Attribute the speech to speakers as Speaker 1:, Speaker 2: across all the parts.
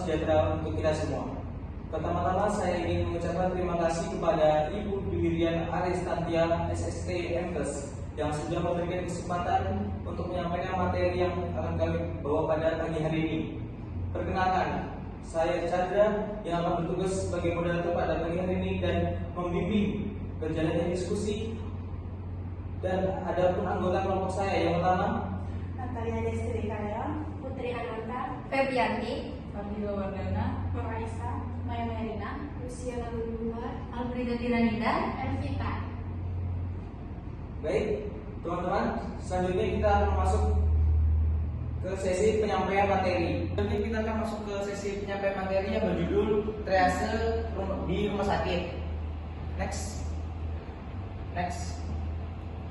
Speaker 1: sejahtera untuk kita semua. Pertama-tama saya ingin mengucapkan terima kasih kepada Ibu Dwirian Aristantia SST MTes yang sudah memberikan kesempatan untuk menyampaikan materi yang akan kami bawa pada pagi hari ini. Perkenalkan, saya Chandra yang akan bertugas sebagai moderator pada pagi hari ini dan membimbing berjalannya diskusi. Dan ada pun anggota kelompok saya yang pertama,
Speaker 2: Natalia Destri Karya, Putri Ananta,
Speaker 3: Febrianti,
Speaker 2: Fabio Wardana,
Speaker 3: Raisa,
Speaker 2: Maya Merina, Luciana Lulua,
Speaker 3: Albrida Tiranida,
Speaker 2: Elvita.
Speaker 1: baik teman-teman, selanjutnya kita akan masuk ke sesi penyampaian materi. Nanti kita akan masuk ke sesi penyampaian materi yang berjudul triase di rumah sakit. Next.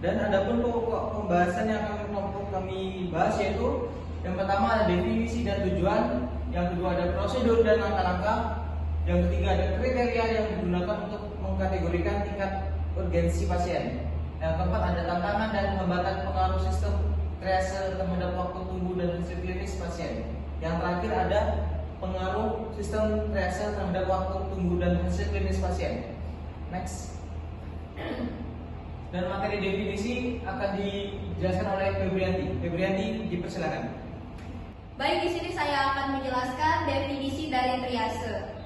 Speaker 1: Dan ada pun pokok pembahasan yang akan kami bahas, yaitu yang pertama ada definisi dan tujuan, yang kedua ada prosedur dan langkah-langkah, yang ketiga ada kriteria yang digunakan untuk mengkategorikan tingkat urgensi pasien, yang keempat ada tantangan dan hambatan pengaruh sistem triase terhadap waktu tunggu dan hasil klinis pasien, yang terakhir ada pengaruh sistem triase terhadap waktu tunggu dan hasil klinis pasien. Next. Dan materi definisi akan dijelaskan oleh Febrianti, dipersilakan.
Speaker 3: Baik, di sini saya akan menjelaskan definisi dari triase.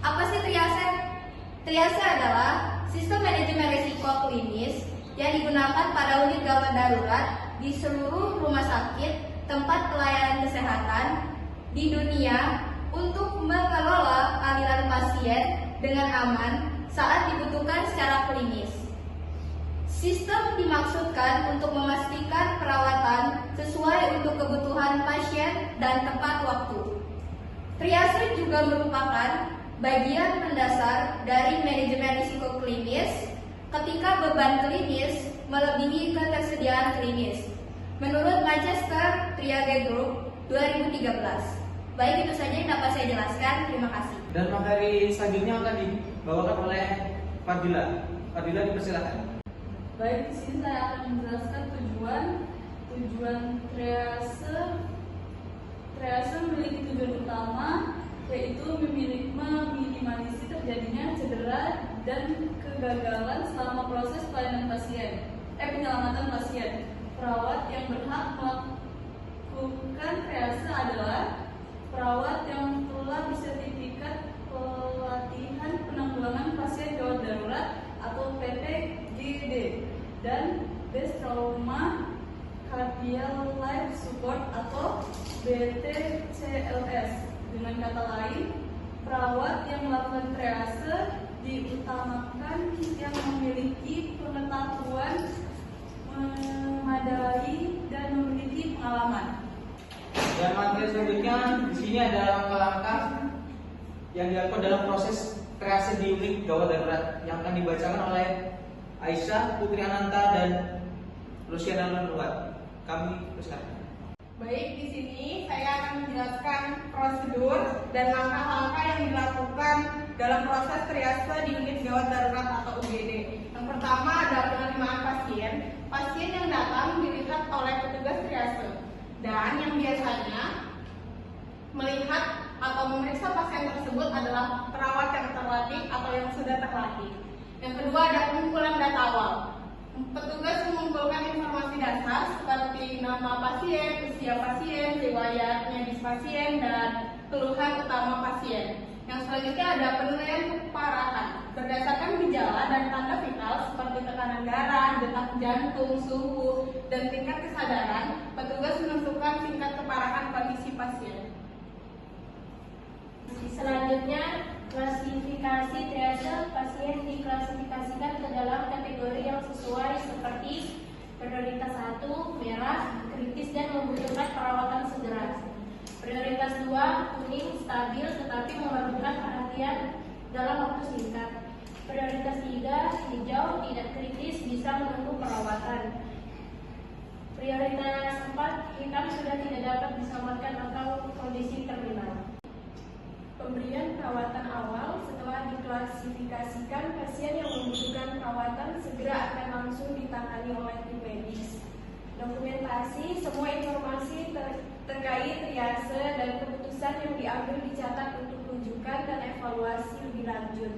Speaker 3: Apa sih triase? Triase adalah sistem manajemen risiko klinis yang digunakan pada unit gawat darurat di seluruh rumah sakit tempat pelayanan kesehatan di dunia untuk mengelola aliran pasien dengan aman saat dibutuhkan secara klinis. Sistem dimaksudkan untuk memastikan perawatan sesuai untuk kebutuhan pasien dan tepat waktu. Triase juga merupakan bagian mendasar dari manajemen risiko klinis ketika beban klinis melebihi ketersediaan klinis, menurut Manchester Triage Group 2013. Baik, itu saja yang dapat saya jelaskan. Terima kasih.
Speaker 1: Dan materi selanjutnya akan dibawakan oleh Fadila. Fadila, dipersilakan.
Speaker 2: Baik, di sini saya akan menjelaskan tujuan triase. Triase memiliki tujuan utama, yaitu meminimalisir terjadinya cedera dan kegagalan selama proses penyelamatan pasien. Perawat yang berhak melakukan triase adalah perawat yang telah bersertifikat pelatihan penanggulangan pasien gawat darurat atau PPGD dan Best Trauma Cardiac Life Support atau BTCLS. Dengan kata lain, perawat yang melakukan triase diutamakan yang memiliki pengetahuan memadai dan memiliki pengalaman.
Speaker 1: Dan materi selanjutnya di sini ada langkah-langkah yang dilakukan dalam proses triase di unit gawat darurat yang akan dibacakan oleh Aisyah, Putri Ananta, dan Luciana Lulua. Kami teruskan.
Speaker 4: Baik, di sini saya akan menjelaskan prosedur dan langkah-langkah yang dilakukan dalam proses triase di unit gawat darurat atau UGD. Yang pertama adalah penerimaan pasien. Pasien yang datang dilihat oleh petugas triase dan yang biasanya melihat atau memeriksa pasien tersebut adalah perawat yang terlatih atau yang sudah terlatih. Yang kedua ada pengumpulan data awal. Petugas mengumpulkan informasi dasar seperti nama pasien, usia pasien, riwayat medis pasien, dan keluhan utama pasien. Yang selanjutnya ada penilaian keparahan. Berdasarkan gejala dan tanda vital seperti tekanan darah, detak jantung, suhu, dan tingkat kesadaran, petugas menentukan tingkat keparahan kondisi pasien.
Speaker 5: Selanjutnya, klasifikasi triase pasien diklasifikasikan ke dalam kategori yang sesuai seperti prioritas 1, merah, kritis dan membutuhkan perawatan segera. Prioritas 2, kuning, stabil tetapi memerlukan perhatian dalam waktu singkat. Prioritas 3, hijau, tidak kritis, bisa menunggu perawatan. Prioritas 4, hitam sudah tidak dapat diselamatkan atau kondisi terminal. Pemberian perawatan awal. Setelah diklasifikasikan, pasien yang membutuhkan perawatan segera akan langsung ditangani oleh tim medis. Dokumentasi semua informasi terkait triase dan keputusan yang diambil dicatat untuk rujukan dan evaluasi lebih lanjut.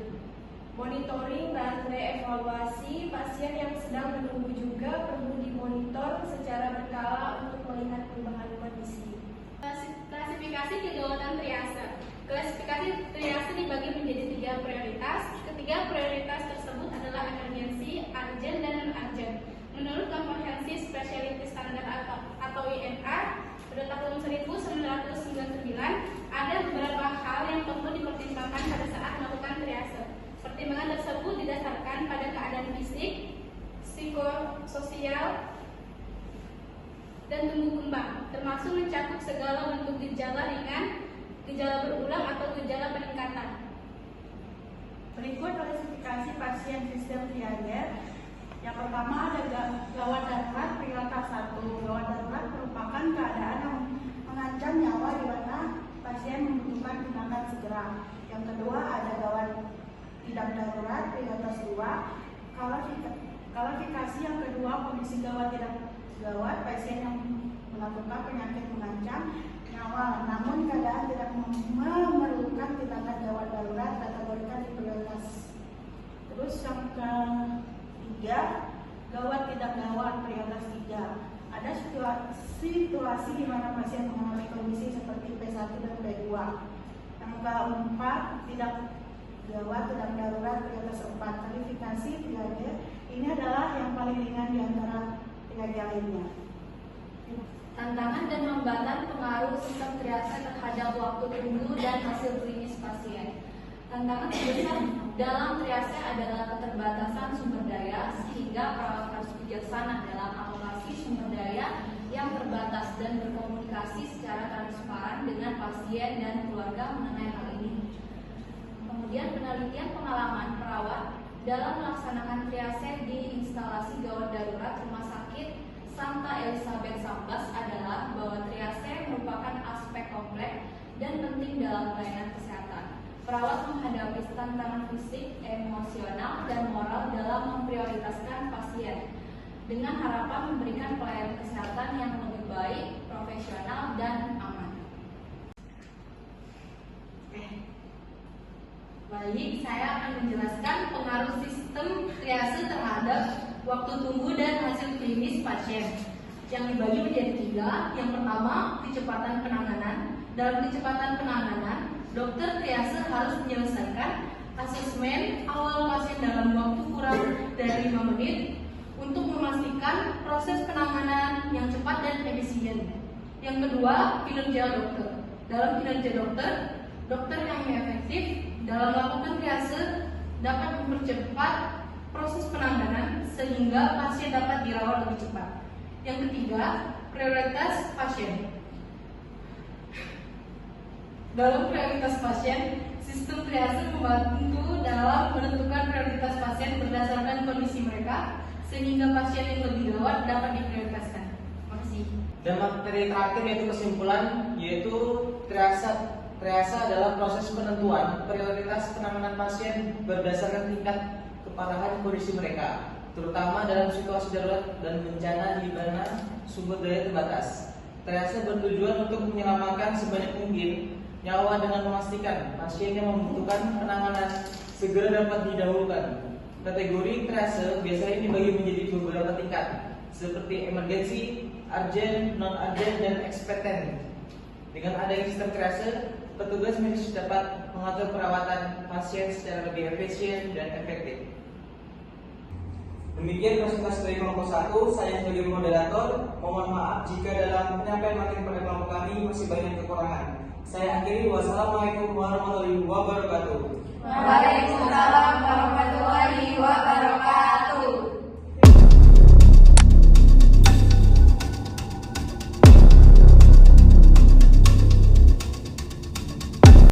Speaker 5: Monitoring dan reevaluasi pasien yang sedang menunggu juga perlu dimonitor secara berkala untuk melihat perubahan kondisi.
Speaker 3: Klasifikasi kegawatan triase. Klasifikasi triase dibagi menjadi 3 prioritas. Ketiga prioritas tersebut adalah emergensi, urgent, dan non-urgent. Menurut Komprehensive Specialty Standard atau IMR pada tahun 1999, ada beberapa hal yang perlu dipertimbangkan pada saat melakukan triase. Pertimbangan tersebut didasarkan pada keadaan fisik, psikososial, dan tumbuh kembang, termasuk mencakup segala bentuk gejala ringan, gejala berulang, atau gejala peningkatan.
Speaker 2: Berikut klasifikasi pasien sistem triage. Yang pertama ada gawat darurat prioritas 1. Gawat darurat merupakan keadaan yang mengancam nyawa di mana pasien membutuhkan tindakan segera. Yang kedua ada gawat tidak darurat prioritas 2. Klasifikasi yang kedua kondisi gawat tidak gawat pasien yang melakukan penyakit mengancam nyawa namun keadaan tidak memerlukan tindakan gawat darurat kategorikan di prioritas. Terus yang ketiga gawat tidak gawat prioritas 3. Ada situasi di mana pasien mengalami kondisi seperti P1 dan P2. Yang keempat tidak gawat tidak darurat prioritas 4. Klasifikasi triage ini adalah yang paling ringan di antara triage lainnya.
Speaker 3: Tantangan dan hambatan pengaruh sistem triase terhadap waktu tunggu dan hasil klinis pasien. Tantangan terbesar dalam triase adalah keterbatasan sumber daya, sehingga perawat harus bijaksana dalam alokasi sumber daya yang terbatas dan berkomunikasi secara transparan dengan pasien dan keluarga mengenai hal ini. Kemudian penelitian pengalaman perawat dalam melaksanakan triase di instalasi gawat darurat Rumah Sakit Santa Elizabeth Sambas adalah bahwa triase merupakan aspek kompleks dan penting dalam pelayanan kesehatan. Perawat menghadapi tantangan fisik, emosional, dan moral dalam memprioritaskan pasien dengan harapan memberikan pelayanan kesehatan yang lebih baik, profesional, dan aman. Baik, saya akan menjelaskan pengaruh sistem triase terhadap waktu tunggu dan hasil klinis pasien yang dibagi menjadi 3. Yang pertama, kecepatan penanganan. Dalam kecepatan penanganan, dokter triase harus menyelesaikan asesmen awal pasien dalam waktu kurang dari 5 menit untuk memastikan proses penanganan yang cepat dan efisien. Yang kedua, kinerja dokter. Dalam kinerja dokter, dokter yang efektif dalam melakukan triase dapat mempercepat proses penanganan sehingga pasien dapat dirawat lebih cepat. Yang ketiga, prioritas pasien. Dalam prioritas pasien, sistem triase membantu dalam menentukan prioritas pasien berdasarkan kondisi mereka sehingga pasien yang lebih gawat dapat diprioritaskan. Terima kasih.
Speaker 1: Dan materi terakhir yaitu kesimpulan, yaitu triase adalah proses penentuan prioritas penanganan pasien berdasarkan tingkat keparahan kondisi mereka, terutama dalam situasi darurat dan bencana di mana sumber daya terbatas. Triase bertujuan untuk menyelamatkan sebanyak mungkin nyawa dengan memastikan pasien yang membutuhkan penanganan segera dapat didahulukan. Kategori triase biasanya dibagi menjadi beberapa tingkat, seperti emergency, urgent, non-urgent, dan expectant. Dengan adanya sistem triase, petugas medis dapat mengatur perawatan pasien secara lebih efisien dan efektif. Demikian presentasi dari kelompok 1. Saya sebagai moderator mohon maaf jika dalam penyampaian materi pada kelompok kami masih banyak kekurangan. Saya akhiri. Wassalamualaikum warahmatullahi wabarakatuh.
Speaker 3: Waalaikumsalam.